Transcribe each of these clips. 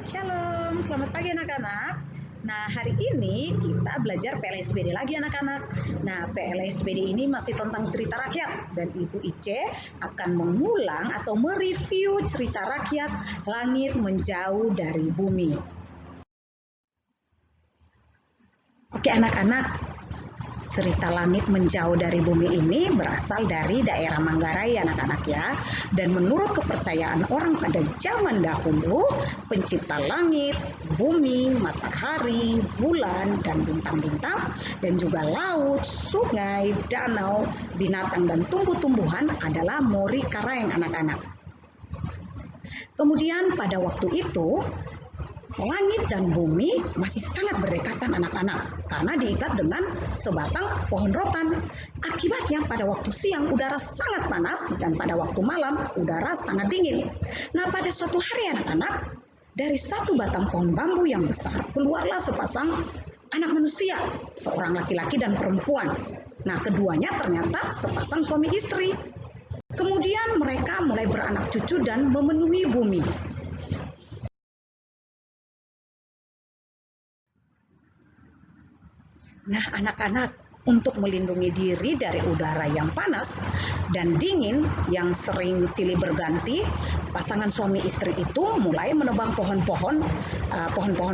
Shalom, selamat pagi anak-anak. Nah, hari ini kita belajar PLSBD lagi anak-anak. Nah, PLSBD ini masih tentang cerita rakyat dan Ibu Ice akan mengulang atau mereview cerita rakyat Langit Menjauh dari Bumi. Oke anak-anak, cerita Langit Menjauh dari Bumi ini berasal dari daerah Manggarai anak-anak ya. Dan menurut kepercayaan orang pada zaman dahulu, pencipta langit, bumi, matahari, bulan, dan bintang-bintang, dan juga laut, sungai, danau, binatang, dan tumbuh-tumbuhan adalah Mori Karaeng anak-anak. Kemudian pada waktu itu, langit dan bumi masih sangat berdekatan anak-anak karena diikat dengan sebatang pohon rotan. Akibatnya pada waktu siang udara sangat panas dan pada waktu malam udara sangat dingin. Nah, pada suatu hari anak-anak, dari satu batang pohon bambu yang besar keluarlah sepasang anak manusia, seorang laki-laki dan perempuan. Nah, keduanya ternyata sepasang suami istri. Kemudian mereka mulai beranak cucu dan memenuhi bumi. Nah, anak-anak, untuk melindungi diri dari udara yang panas dan dingin yang sering silih berganti, pasangan suami istri itu mulai menebang pohon-pohon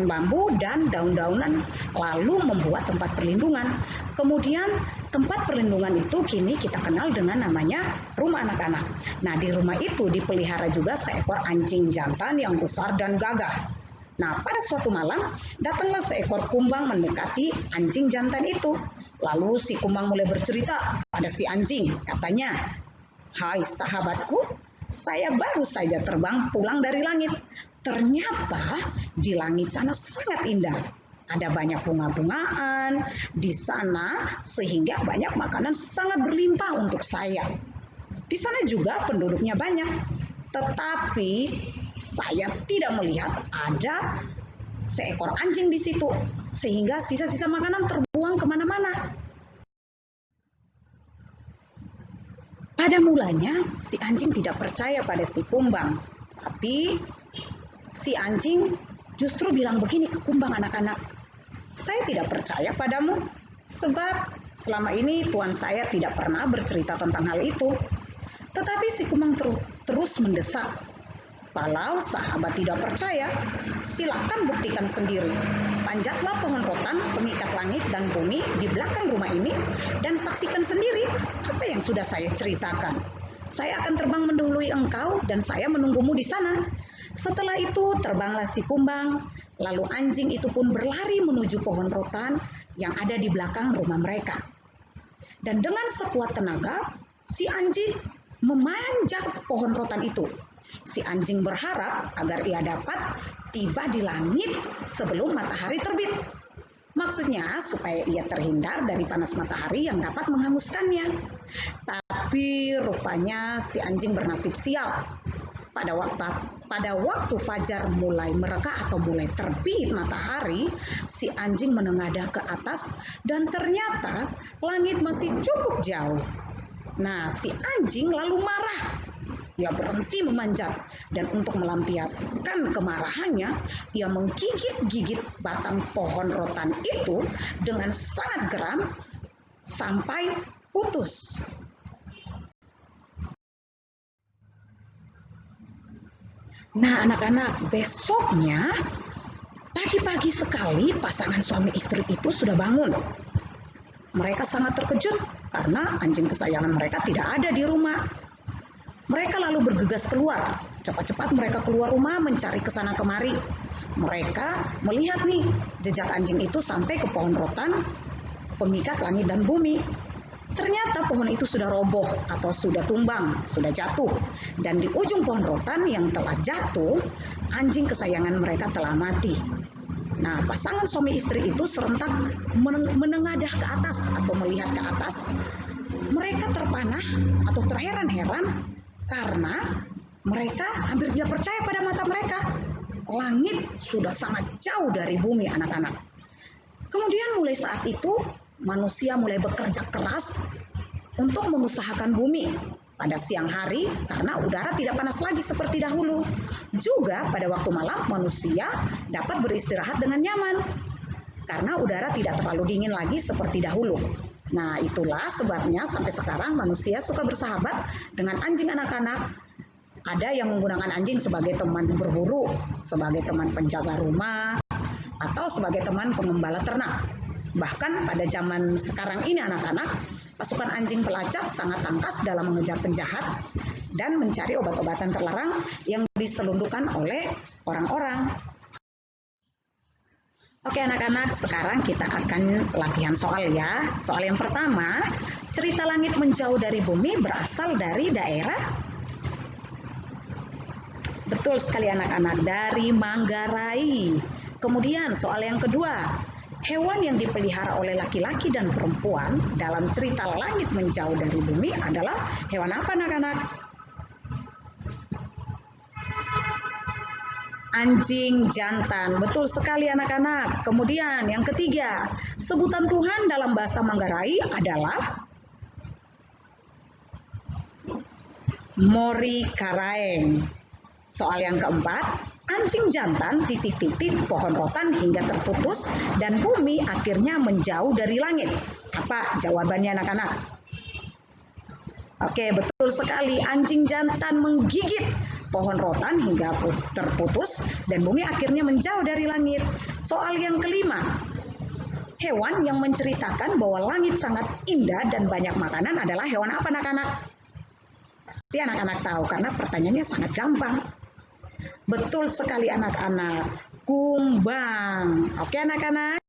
bambu dan daun-daunan, lalu membuat tempat perlindungan. Kemudian tempat perlindungan itu kini kita kenal dengan namanya rumah anak-anak. Nah, di rumah itu dipelihara juga seekor anjing jantan yang besar dan gagah. Nah, pada suatu malam, datanglah seekor kumbang mendekati anjing jantan itu. Lalu si kumbang mulai bercerita pada si anjing. Katanya, "Hai sahabatku, saya baru saja terbang pulang dari langit. Ternyata di langit sana sangat indah. Ada banyak bunga-bungaan di sana sehingga banyak makanan sangat berlimpah untuk saya. Di sana juga penduduknya banyak. Tetapi saya tidak melihat ada seekor anjing di situ, sehingga sisa-sisa makanan terbuang kemana-mana." Pada mulanya, si anjing tidak percaya pada si kumbang. Tapi si anjing justru bilang begini ke kumbang anak-anak, "Saya tidak percaya padamu, sebab selama ini tuan saya tidak pernah bercerita tentang hal itu." Tetapi si kumbang terus mendesak, "Kalau sahabat tidak percaya, silakan buktikan sendiri. Panjatlah pohon rotan pengikat langit dan bumi di belakang rumah ini dan saksikan sendiri apa yang sudah saya ceritakan. Saya akan terbang mendahului engkau dan saya menunggumu di sana." Setelah itu terbanglah si kumbang, lalu anjing itu pun berlari menuju pohon rotan yang ada di belakang rumah mereka. Dan dengan sekuat tenaga, si anjing memanjat pohon rotan itu. Si anjing berharap agar ia dapat tiba di langit sebelum matahari terbit. Maksudnya supaya ia terhindar dari panas matahari yang dapat menghanguskannya. Tapi rupanya si anjing bernasib sial. Pada waktu fajar mulai mereka atau mulai terbit matahari, si anjing menengadah ke atas dan ternyata langit masih cukup jauh. Nah, si anjing lalu marah. Ia berhenti memanjat dan untuk melampiaskan kemarahannya, ia menggigit-gigit batang pohon rotan itu dengan sangat geram sampai putus. Nah, anak-anak, besoknya pagi-pagi sekali pasangan suami istri itu sudah bangun. Mereka sangat terkejut karena anjing kesayangan mereka tidak ada di rumah. Mereka lalu bergegas keluar. Cepat-cepat mereka keluar rumah mencari kesana kemari. Mereka melihat nih jejak anjing itu sampai ke pohon rotan pengikat langit dan bumi. Ternyata pohon itu sudah roboh atau sudah tumbang, sudah jatuh. Dan di ujung pohon rotan yang telah jatuh, anjing kesayangan mereka telah mati. Nah, pasangan suami istri itu serentak menengadah ke atas atau melihat ke atas. Mereka terpanah atau terheran-heran karena mereka hampir tidak percaya pada mata mereka. Langit sudah sangat jauh dari bumi anak-anak. Kemudian mulai saat itu manusia mulai bekerja keras untuk mengusahakan bumi. pada siang hari karena udara tidak panas lagi seperti dahulu. Juga pada waktu malam manusia dapat beristirahat dengan nyaman karena udara tidak terlalu dingin lagi seperti dahulu. Nah, itulah sebabnya sampai sekarang manusia suka bersahabat dengan anjing anak-anak. Ada yang menggunakan anjing sebagai teman berburu, sebagai teman penjaga rumah, atau sebagai teman pengembala ternak. Bahkan pada zaman sekarang ini anak-anak, pasukan anjing pelacak sangat tangkas dalam mengejar penjahat dan mencari obat-obatan terlarang yang diselundupkan oleh orang-orang. Oke anak-anak, sekarang kita akan latihan soal ya. Soal yang pertama, cerita langit menjauh dari bumi berasal dari daerah. Betul sekali anak-anak, dari Manggarai. Kemudian soal yang kedua, hewan yang dipelihara oleh laki-laki dan perempuan dalam cerita langit menjauh dari bumi adalah hewan apa anak-anak? Anjing jantan, betul sekali anak-anak. Kemudian yang ketiga, sebutan Tuhan dalam bahasa Manggarai adalah Mori Karaeng. Soal yang keempat, anjing jantan titik-titik pohon rotan hingga terputus dan bumi akhirnya menjauh dari langit. Apa jawabannya anak-anak? Oke, betul sekali. Anjing jantan menggigit pohon rotan hingga terputus dan bumi akhirnya menjauh dari langit. Soal yang kelima, hewan yang menceritakan bahwa langit sangat indah dan banyak makanan adalah hewan apa anak-anak? Pasti anak-anak tahu karena pertanyaannya sangat gampang. Betul sekali anak-anak, kumbang. Oke anak-anak.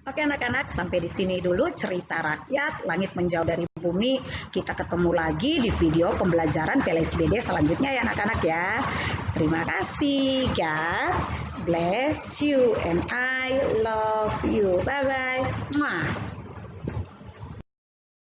Oke anak-anak, sampai di sini dulu cerita rakyat langit menjauh dari bumi. Kita ketemu lagi di video pembelajaran PLSBD selanjutnya ya anak-anak ya. Terima kasih. God bless you and I love you. Bye-bye.